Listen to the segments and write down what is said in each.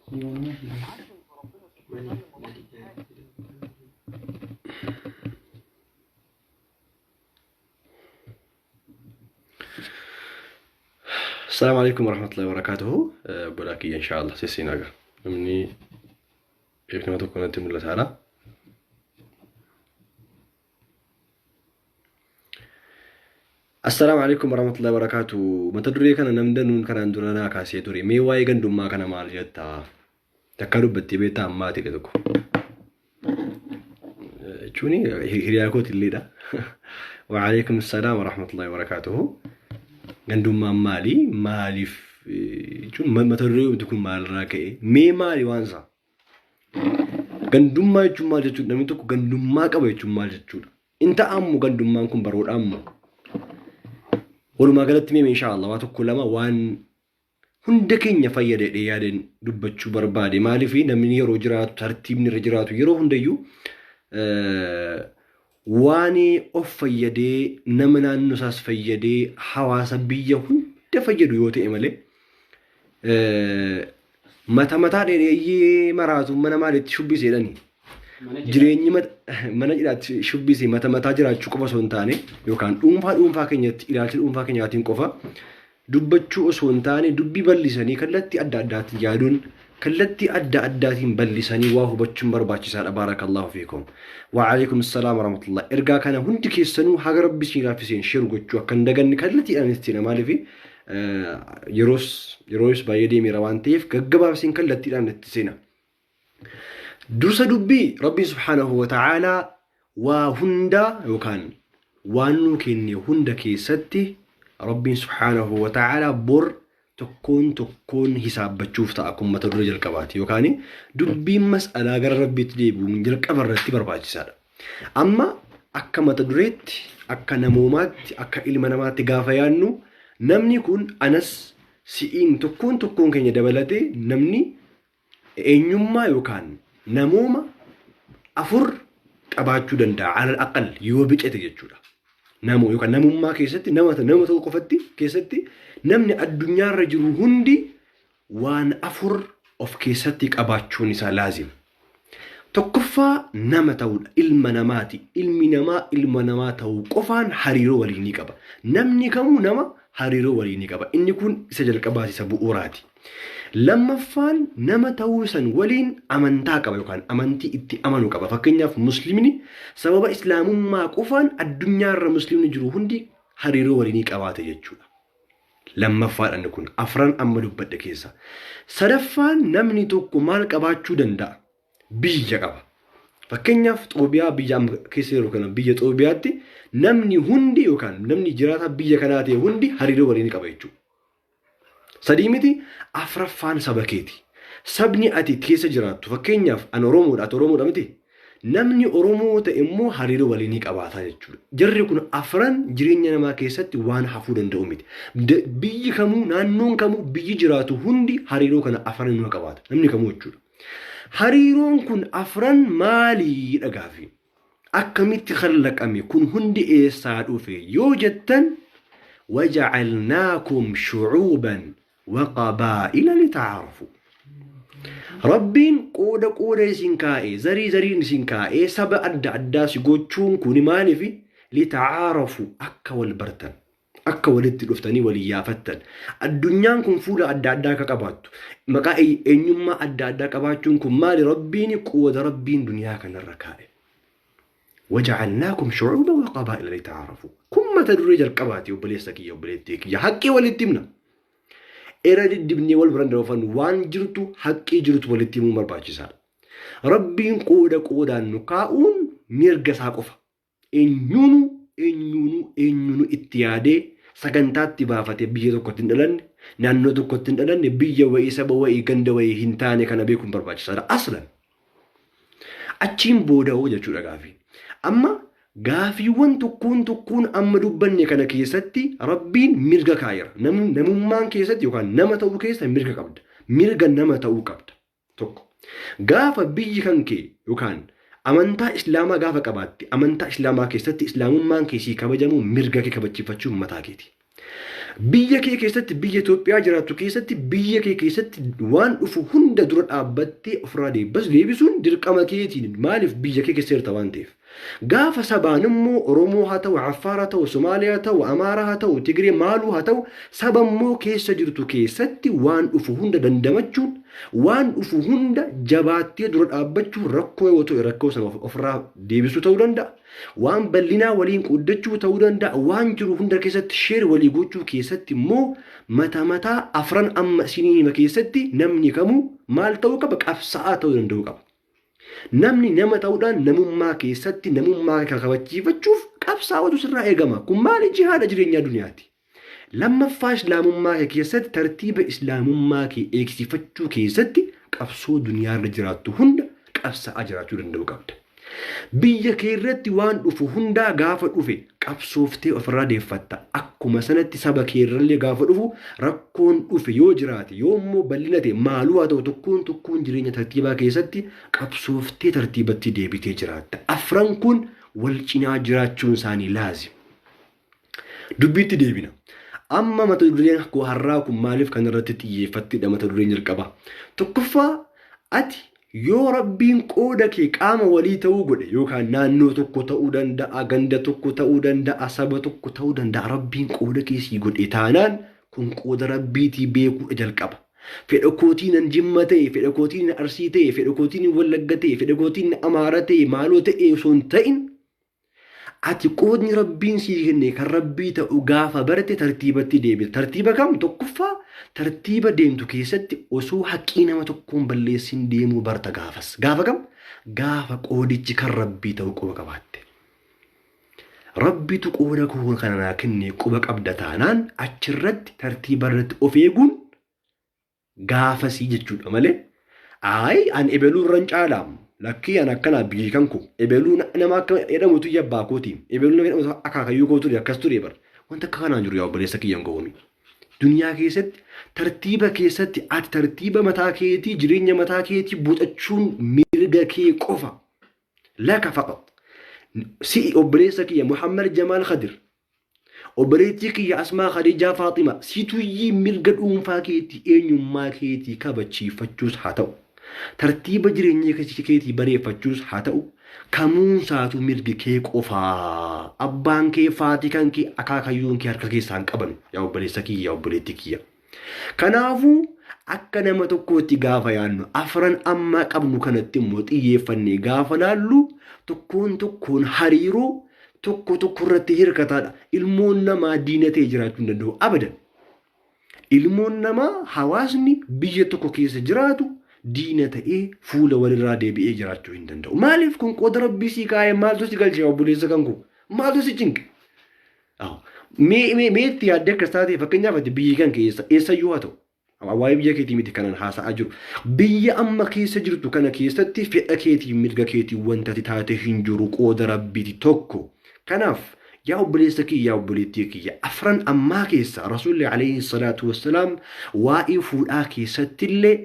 السلام عليكم ورحمة الله وبركاته. بلاكي إن شاء الله سيسيناغا مني كيف ما تكون أنت من تعالى. السلام عليكم ورحمة الله وبركاته. ما تدري كان نمدن كان عندنا كاسية توري مي واي كان دم كان مال جتا تكرب بتبيتا ما تكذبكم شوني هرياكو تليدا. وعليكم السلام ورحمة الله وبركاته. عندما مالي شون ما تدري بدكم مال راكي مي مالي وانزا عندما يجوا مال جتشود نمتو عندما كبر يجوا مال جتشود أنت أمو عندما نكون برود أمو ولما قالت ميم إن شاء الله واتو كلما وان هندكين يفيد ريادين دبتشو بربادي مالي في نمني رجرات ترتيب من رجرات يرو هنديو واني أفيدي نمنا النساس فيدي حواس بيه هند فيدو يوتي إمالي متى ريي مراتو منا مالي تشوبي سيداني jireenyi mana jiraatti shubbisi mata jiraachuu qofa osoo hin taane yookaan dhuunfaa keenyatti ilaalcha dhuunfaa keenyaatiin qofa dubbachuu osoo hin taane dubbii bal'isanii kallattii adda addaatiin yaaduun kallattii adda addaatiin bal'isanii waa hubachuun barbaachisaadha. Baarakallahu fiikum. Wa alaykum assalaam wa rahmatullah. Ergaa kana hundi keessanuu haga rabbi siin raafiseen sheeru gochuu akka hin daganne kallattiidhaan itti maaliif yeroos baay'ee deemeera waan ta'eef gaggabaabsiin kallattiidhaan itti seena. درس دبي ربي سبحانه وتعالى وهندا يوكان وانو كيني هندا كيستي ربي سبحانه وتعالى بور تكون حساب بتشوف تاكم متدرج الكباتي يوكاني دبي مسألة غير ربي تجيبو من جل كبر رتي برباج سار أما أكا متدريت أكا نمومات أكا إلمنامات غافيانو نمني كون أنس سئين تكون كيني دبلتي نمني إنيوما يوكان نموما أفر أباجو دندا على الأقل يوبيج أتجدّودا نمو يوكان نموما كيستي نمو توقفتي كيستي نمني الدنيا رجل هندي وان أفر أوف كيستيك أباجو نسا لازم تقفى نمتاود المنما توقفان حريرو وليني كبا نمني كمو نما حريرو وليني كبا إني كون سجل كباسي سبو أوراتي لما فان نما توسن ولين أمنتا كبا يوكان أمنتي إتي أمنو كبا فكنيا في مسلمني سبب إسلام ما كفان الدنيا المسلمين جرو هندي حريرو وليني كبا تججولا لما فان أن نكون أفران أمدو بدا كيسا سدفان نمني توكو مال كبا چودن دا بيجا كبا فكنيا في طوبيا بيجا كيسيرو كنا بيجا طوبياتي نمني هندي يوكان نمني جراتا بيجا كناتي هندي حريرو وليني كبا يجو سديمتي أفرفان سبكيتي سبني أتي تيس جرات فكينياف أنا أرومو دمتي نمني أرومو تأمو حريرو ولينيك أباثا يجول جرّي كون أفران جرينيا نما كيسات وان حفودن دوميت بيجي كمو نانون كمو بيجي جراتو هندي حريرو كان أفران نوك أباثا نمني كمو يجول حريرون كون أفران مالي أغافي أكميت خلق أمي كون هندي إيسادو في يوجدتن وجعلناكم شعوبا وقبائل لتعارفوا ربين قودة سنكائي زري سنكائي سبع أدى سيقوتشون كوني مالي في لتعارفوا أكا والبرتن أكا ولتلفتني وليافتن الدنيا كن فولا أدى كقباتو مكائي إنما أدى كقباتون كن مالي ربين قودة ربين دنيا كان الركائي وجعلناكم شعوبا وقبائل لتعارفوا كم تدرج القباتي وبليسكي وبليتيكي حقي ولتمنا إرادة دبني والبرند وفن وان جرتو حقي جرتو ولتيمو مرباجسال ربين قودة نكاؤون ميرغس حقوفا إنيونو اتيادي سكنتات تبافتي بيجي توقتين دلن نانو توقتين دلن بيجي وإيسابا وإيقند وإيهنتاني كان بيكم مرباجسال أصلا أتشين بودا وجا چورا غافي أما غافيوان تكون أما دبني كان كيستي ربين مرغا كاير نممان كيستي يوكان نما تاو كيستا مرغا قبد مرغا نما تاو قبد توك غافا بيجي كان كي يوكان أمانتا إسلاما غافا قباتي أمانتا إسلاما كيستي إسلام مان كيسي كبجمو مرغا كي كبجي فتشو متاكيتي Biyya kee keessatti biyya Itoophiyaa jiraattu keessatti biyya kee keessatti waan dhufu hunda dura dhaabbattee ofirraa deebisuun dirqama keetiin maaliif biyya kee keessa jirta waan ta'eef. Gaafa sabaan immoo Oromoo haa ta'u, Affaar haa ta'u, Somaaliyaa haa ta'u, Amaaraa haa ta'u, Tigree maaluu haa ta'u, saba immoo keessa jirtu keessatti waan dhufu hunda dandamachuun, waan dhufu hunda jabaattee dura dhaabbachuun rakkoo yoo ta'e rakkoo sana ofirraa deebisuu ta'uu danda'a. Waan bal'inaa waliin qooddachuu ta'uu danda'a. Waan jiru hunda keessatti sheer walii gochuu keessatti immoo mataa afran amma isinii hima keessatti namni kamuu maal ta'uu qaba? Qabsaa'aa ta'uu danda'uu qaba. Namni nama ta'uudhaan namummaa keessatti namummaa kabachiifachuuf qabsaa'atu sirraa eegama. Kun maali? Jihaada jireenyaa duniyaati. Lammaffaa islaamummaa keessatti tartiiba islaamummaa eegsifachuu keessatti qabsoo duniyaarra jiraattu hunda qabsaa'aa jiraachuu danda'uu qabda. Biyya kee irratti waan dhufu hundaa gaafa dhufe qabsooftee ofirraa deeffatta. Akkuma sanatti saba kee irrallee gaafa dhufu rakkoon dhufe yoo jiraate yoo immoo bal'ina ta'e maaluu haa ta'u tokkoon jireenya tartiibaa keessatti qabsooftee tartiibatti deebitee jiraatta. Afran kun wal cinaa jiraachuun isaanii laazim. Dubbiitti deebina. Amma mata dureen koo har'aa kun maaliif kan irratti xiyyeeffattedha? Mata dureen jalqabaa. Tokkoffaa ati yoo rabbiin qooda kee qaama walii ta'uu godhe yookaan naannoo tokko ta'uu danda'a, ganda tokko ta'uu danda'a, saba tokko ta'uu danda'a, rabbiin qooda kee sii godhe taanaan kun qooda rabbiitii beekuu jalqaba. Fedha kootiin Jimma ta'e, fedha kootiin Arsii ta'e, fedha kootiin Wallagga ta'e, fedha kootiin Amaara ta'e, maaloo ta'e osoo hin ta'in ati qoodni rabbiin sii kenne kan rabbii ta'u gaafa barte tartiibatti deebita. Tartiiba kam? Tokkoffaa tartiiba deemtu keessatti osoo haqqii nama tokkoon balleessin deemuu barta gaafas. Gaafa kam? Gaafa qoodichi kan rabbii ta'u quba qabaatte. Rabbitu qooda koo kana naa kenne quba qabda taanaan achirratti tartiiba irratti of eeguun gaafasii jechuudha malee. An ebeluu irran caalaam. Lakkii an akkana biyyi kan ku ebeluu nama akka jedhamutu yabbaa kootiin ebeluu nama jedhamutu akaakayyuu kootu akkas ture bar wanta akka kanaan jiru yaa obboleessa kiyyan gooni. Duniyaa keessatti tartiiba keessatti ati tartiiba mataa keetii jireenya mataa keetii buuxachuun mirga kee qofa laka faqat. Si obboleessa kiyya Muhammad Jamaal Khadir, obboleettii kiyya Asmaa Khadijaa Faaxima situyyii mirga dhuunfaa keetii eenyummaa keetii kabachiifachuus haa ta'u. Tartiiba jireenya keetii bareeffachuus haa ta'u kamuunsaatu mirgi kee qofaa. Abbaan kee faatii kan kee akaakayyuun kee harka keessaan qaban yaa obboleessa kiyya yaa obboleettii kiyya. Kanaafuu akka nama tokkootti gaafa yaannu afran amma qabnu kanatti immoo xiyyeeffannee gaafa laallu tokkoon hariiroo tokko irratti hirkataadha. Ilmoon namaa diinatee jiraachuu hin danda'u abadan. Ilmoon namaa hawaasni biyya tokko keessa jiraatu diina ta'ee fuula walirraa deebi'ee jiraachuu hin danda'u. Maaliif kun qooda rabbii sii kaa'ee maaltu si galchee obboleessa kan kun maaltu si cinqe? Meetti yaaddee akkas taatee fakkeenyaaf ati biyyi kan keessa eessayyuu haa ta'u waa'ee biyya keetii miti kanan haasa'aa jiru. Biyya amma keessa jirtu kana keessatti fedha keetii mirga keetii wanta ati taate hin jiru qooda rabbiiti tokko. Kanaaf yaa obboleessa kiyya yaa obboleettii kiyya afran ammaa keessa Rasuulli alayhi salaatu wassalaam waa'ee fuudhaa keessattillee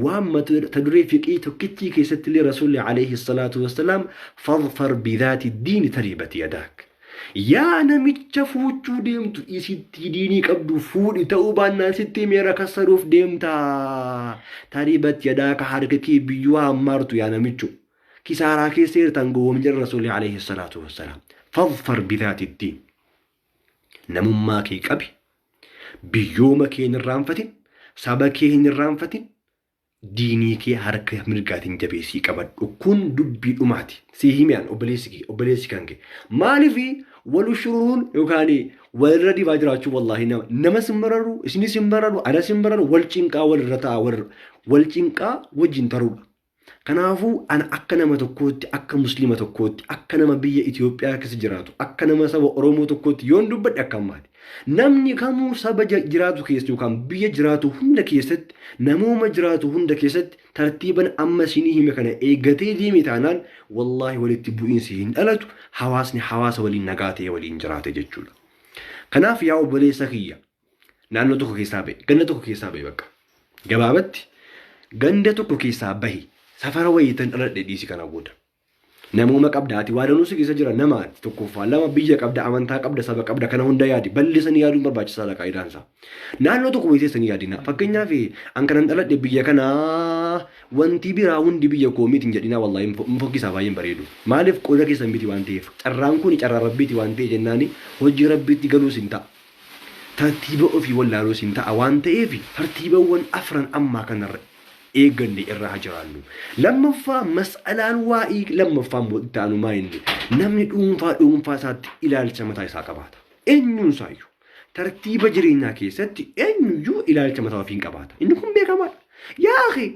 waan mata duree fiqii tokkittii keessattillee Rasuulli alayhi salaatu wassalaam fadfar bidhaati diini tariibati yadaak. Yaa namicha fuuchuu deemtu isitti diinii qabdu fuudhi ta'uu baannaan sitti meera kassaruuf deemtaa. Tariibati yadaaka harka kee biyyuu hammaartu yaa namichu. Kisaaraa keessa hirtan gowwoom jedha Rasuulli alayhi salaatu wassalaam. فاظفر بذات الدين نمما كي قبي بيوم كي نرانفتين سابا كي نرانفتين ديني كي حركة مرقاتين جبيسي قبل وكون دبي أماتي سيهميان أبليسي كانكي مالي في ولو شرون يوكاني والردي واجراتشو والله نما سمبرارو اسني سمبرارو أنا سمبرارو والچنكا والرتا والچنكا وجين تروب. Kanaafuu ana akka nama tokkootti akka muslima tokkootti akka nama biyya Itoophiyaa keessa jiraatu akka nama saba Oromoo tokkootti yoon dubbadhe akkamaati. Namni kamuu saba jiraatu keessa yookaan biyya jiraatu hunda keessatti namooma jiraatu hunda keessatti tartiiban amma isinii hime kana eeggatee deeme taanaan wallahi walitti bu'iinsi hin dhalatu hawaasni hawaasa waliin nagaa ta'ee waliin jiraate jechuudha. Kanaaf yaa obboleessa kiyya naannoo tokko keessaa bahe ganda tokko keessaa bahe bakka gabaabatti ganda tokko keessaa bahe safara wayitan dhaladhe dhiisi kana booda namuma qabdaati waa danuu si keessa jira namaati tokkoffaa lama biyya qabda amantaa qabda saba qabda kana hunda yaadi bal'isanii yaaduun barbaachisaadha qaayidaan isaa naannoo tokko beeksisanii yaadina fakkeenyaaf an kanan dhaladhe biyya kanaa wanti biraa hundi biyya koo miti hin jedhina wallahi mufokkisaa baay'een bareedu maaliif qooda keessan miti waan ta'eef carraan kun carraa rabbiiti waan ta'e jennaani hojii rabbiitti galuus hin ta'a tartiiba ofii wallaaluus hin ta'a waan ta'eef tartiibawwan afran ammaa kanarra eeganne irraa jiraannu lammaffaa mas'alaan waa'ii lammaffaa moo'itaanu maa inni namni dhuunfaa isaatti ilaalcha mataa isaa qabaata eenyuun isaayyuu tartiiba jireenyaa keessatti eenyuyyuu ilaalcha mataa ofii qabaata inni kun beekamaadha yaa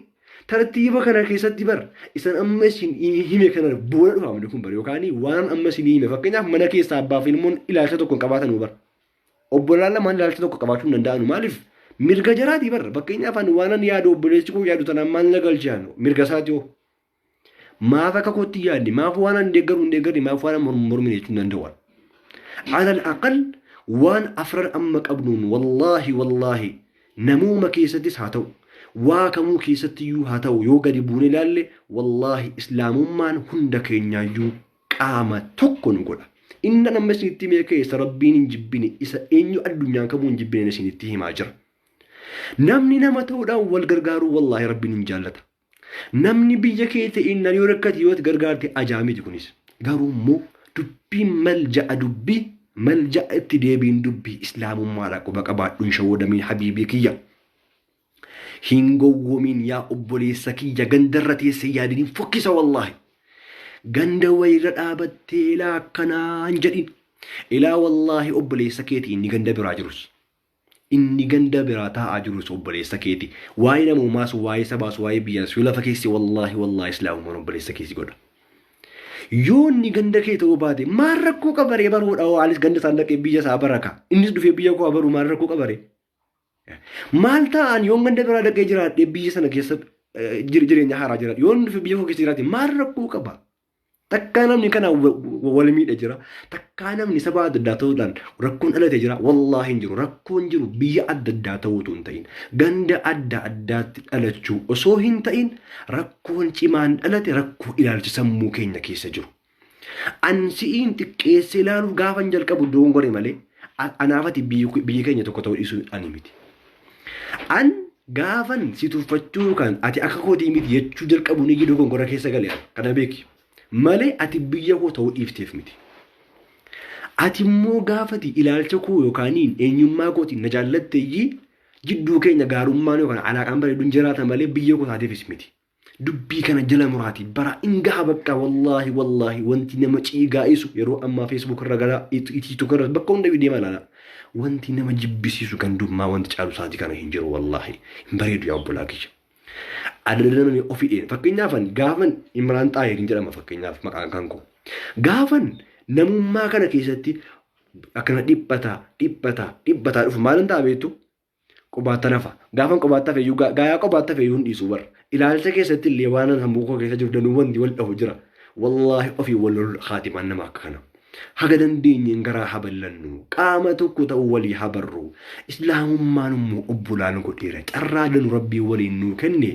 tartiiba kana keessatti bar isan amma isin hime kana boona dhufaamne kun bar yookaan waan amma isin hime fakkeenyaaf mana keessaa abbaaf ilmoon ilaalcha tokko qabaatan bar obbolaan lamaan ilaalcha tokko qabaachuu hin danda'anu maaliif mirga jaraati bar fakkeenyaaf ani waanan yaadu obboleessi koo yaadu tanaan maal na galchaanu mirga isaati hoo maaf akka kootti yaadni maaf waanan deeggarri maaf waanan mormine jechuun danda'u alal aqal waan afran amma qabnuun wallaahi namuma keessattis haa ta'u waa kamuu keessattiyyuu haa ta'u yoo gadi buune ilaalle wallaahi islaamummaan hunda keenyaayyuu qaama tokko nu godha inna nama isinitti mee keessa rabbiin hin jibbine isa eenyu addunyaan kamuu hin jibbine isinitti himaa jira namni nama ta'uudhaan wal gargaaruu wallaahi rabbiin hin jaallata namni biyya kee ta'in nan yoo rakkate yoo gargaarte ajaa'ibti kunis garuu immoo dubbiin malja'a itti deebiin dubbii islaamummaadha quba qabaadhuun shawwadamiin habiibii kiyya hin gowwomiin yaa obboleessa kiyya gandarra teessee yaadiniin fokkisa wallaahi ganda wayirra dhaabattee ilaa akkanaan jedhin ilaa wallaahi obboleessa keetii inni ganda biraa jirus inni ganda biraa taa'aa jirus obboleessa keetii waa'ee namummaas waa'ee sabaas waa'ee biyyaas yoo lafa keessi wallaahi islaamummaan obboleessa keessi godha yoo inni ganda kee ta'uu baate maal rakkoo qabaree baruudha waalis ganda isaan dhaqee biyya isaa baraka innis dhufee biyya koo baruu maal rakkoo qabaree maal ta'an yoo ganda biraa dhaqee jiraadhe biyya sana keessa jireenya haaraa jiraadhe yoo dhufee biyya koo keessa jiraate maal rakkoo qaba takkaa namni kana wal miidha jira takkaa namni saba adda addaa ta'uudhaan rakkoon dhalate jira wallaahi hin jiru rakkoon jiru biyya adda addaa ta'uutu hin ta'in ganda adda addaatti dhalachuu osoo hin ta'in rakkoon cimaan dhalate rakkoo ilaalcha sammuu keenya keessa jiru ansi'iin xiqqeessee ilaaluuf gaafan jalqabu doongore malee anaafati biyyi keenya tokko ta'uu dhiisuu ani miti an gaafan si tuffachuu kan ati akka kootii miti jechuu jalqabu ni dogongora keessa galeera kana beeki malee ati biyya koo ta'uu dhiifteef miti ati immoo gaafati ilaalcha koo yookaaniin eenyummaa kootiin na jaallatteeyyii jidduu keenya gaarummaan yookaan alaaqaan bareeduun jiraata malee biyya koo taateefis miti dubbii kana jala muraati bara ingaha bakka wallaahi wanti nama ciigaa'isu yeroo ammaa feesbuuk irra gara tiiktook irra bakka hunda deemaa ilaala wanti nama jibbisiisu kan dummaa wanti caalu isaati kana hin jiru wallaahi hin bareedu yaa obbolaa kiyya adadamanii ofii fakkeenyaaf gaafan Imraan Xaayirin jedhama fakkeenyaaf maqaan kan koo gaafan namummaa kana keessatti akkana dhiphataa dhufu maal hin ta'a beektu qobaata nafa gaafan qobaata feeyyuu gaayaa qobaata feeyyuu hin dhiisu bara ilaalcha keessatti illee waan sammuu koo keessa jiru danuu wanti wal dhahu jira wallaahi ofii wal lolu haatimaan nama akka kana haga dandeenyeen garaa haballannu qaama tokko ta'u walii habarru islaamummaan immoo obbolaan godheera carraa danu rabbii waliin nuu kenne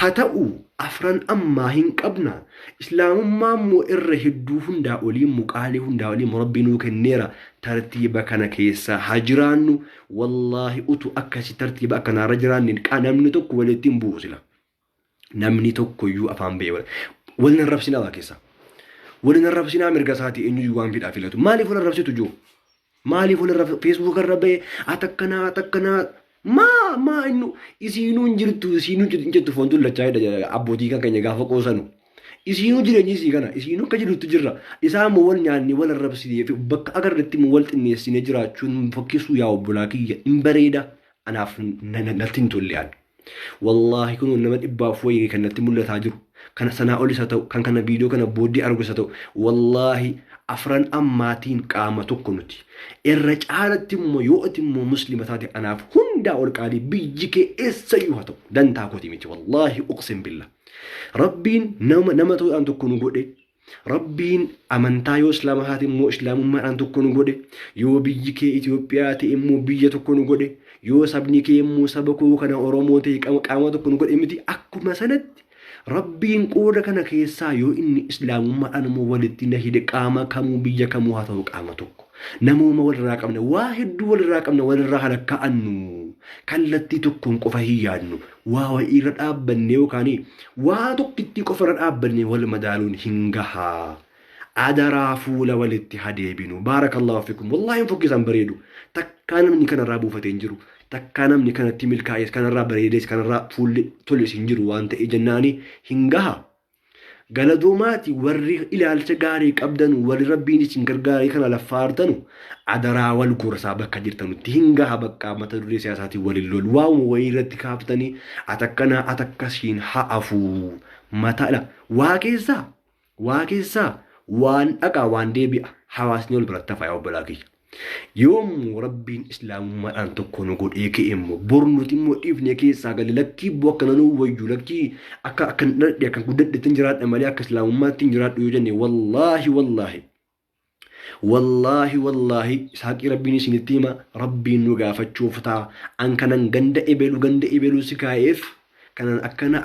haa ta'u afran ammaa hin qabna islaamummaan immoo irra hedduu hundaa olii muqaalee hundaa olii rabbii nuu kenneera tartiiba kana keessa haa jiraannu wallaahi utu akkasi tartiiba akkanaarra jiraanne namni tokko walitti hin bu'u sila namni tokkoyyuu afaan ba'e walin rabsinaa waa keessa walin rabsinaa mirga isaati eenyuyyuu waan fidhaa filatu maaliif wal rabsitu jiru maaliif wal rabsitu feesbuuk irra ba'e atakkanaa maa innu isiinuu hin jirtu isiinuu hin jirtu foon tullachaa jedha abbootii kan keenya gaafa qoosanu isiinuu jireenyi isii kana isiinuu akka jirtu jirra isaan moo wal nyaanni wal rabsitee bakka agarratti moo wal xinneessine jiraachuun fokkisuu yaa obbolaa kiyya hin bareeda anaaf natti hin tolle wallaahi kun nama dhibbaaf wayii kan natti mul'ataa jiru kana sanaa ol isa ta'u kan kana viidiyoo kana booddee argu isa ta'u wallaahi afran ammaatiin qaama tokko nuti irra caalatti immoo yoo ati immoo muslima taate anaaf hundaa ol qaalii biyyi kee eessayyuu haa ta'u dantaa kooti miti wallaahi uqsim billah rabbiin nama ta'uudhaan tokko nu godhe rabbiin amantaa yoo islaama haati immoo islaamummaadhaan tokko nu godhe yoo biyyi kee Itoophiyaa ta'e immoo biyya tokko nu godhe yoo sabni kee immoo saba koo kana Oromoo ta'e qaama tokko nu godhe miti akkuma sanatti Rabbiin qooda kana keessaa yoo inni islaamummaadhaan immoo walitti na hidhe qaama kamuu biyya kamuu haa ta'u qaama tokko namooma walirraa qabna waa hedduu walirraa qabna walirraa halakkaa'annu kallattii tokkoon qofa hin yaadnu waa wayiirra dhaabbanne yookaan waa tokkitti qofa irra dhaabbanne wal madaaluun hin gahaa adaraa fuula walitti hadeebinu baarakallahu fikum wallahi fokkisan bareedu takkaa namni kanarraa buufatee hin jiru takkaa namni kanatti milkaa'es kanarraa bareedes kanarraa fuulli tolis hin jiru waan ta'e jennaani hin gaha galadoomaati warri ilaalcha gaarii qabdan warri rabbiin isin gargaarii kana laffaartanu adaraa wal gorsaa bakka jirtanutti hin gaha bakka mata duree siyaasaatiin waliin lol waa'uma wayii irratti kaaftanii atakkana atakkasiin ha'afu mataadha waa keessaa waan dhaqaa waan deebi'a hawaasni wal biratti hafaa obbolaa kiyya yoom rabbiin islaamummaadhaan tokko nu godhee ka'e immoo bor nuti immoo dhiifne keessaa galee lakkii bu'aa kana nu wayyu lakkii akka dhadhe akka guddadheetti jiraadha malee akka islaamummaatti jiraadhu yoo jenne wallaahi saaqii rabbiin isinitti hima rabbiin nu gaafachuuf ta'a an kanan ganda ebelu si kaa'eef kanan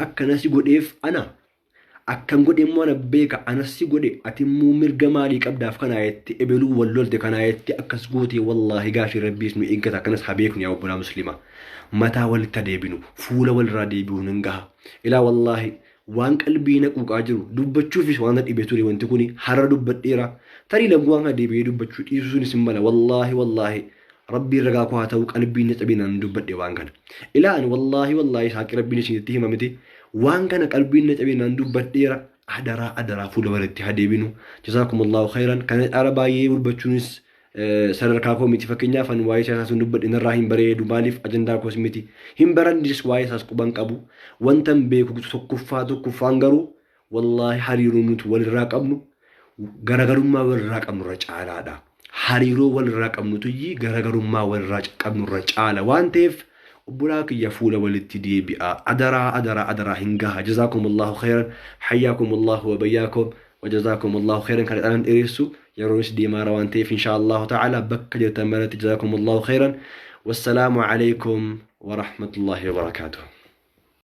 akkana si godheef ana akkam godhe immoo ana beeka anas si godhe ati immoo mirga maalii qabdaaf kanaa jetti ebeluu wallolte kanaa jetti akkas gootee wallaahi gaafii rabbiis nu eeggata akkanas haa beeknu yaa obbolaa musliima mataa walitti deebinu fuula walirraa deebi'uun hin gaha ilaa wallaahi waan qalbii naquuqaa jiru dubbachuufis waan dhibee ture wanti kun har'a dubbadheera tarii laguwaan haa deebi'ee dubbachuu dhiisuunis hin mala wallaahi rabbiin ragaa koo haa ta'u qalbiin cabinaan dubbadhe waan kana ilaa ani wallaahi saaqi rabbiin isinitti hima miti waan kana qalbiin cabinaan dubbadheera adaraa fuula walitti hadeebinu jazaakumullahu khairan kana dhaala baay'ee dubbachuunis sadarkaa koo miti fakkeenyaaf ani waa'ee siyaasaa sun dubbadhe narraa hin bareedu maaliif ajandaa koos miti hin barandis waa'ee isaas quban qabu wantan beeku tokkoffaan garuu wallaahi hariiroo nuti walirraa qabnu garagarummaa walirraa qabnurra caalaadha hariiroo walirraa qabnutu garagarummaa walirraa qabnurra caala waan ta'eef obbolaa kiyya fuula walitti deebi'a adaraa hin gaha jazaakumullahu khairan hayyakumullahu wa bayyaakum وجزاكم الله خيرا كان الآن إريسو يرونس دي مارا وانتيف إن شاء الله تعالى بك جرتا جزاكم الله خيرا والسلام عليكم ورحمة الله وبركاته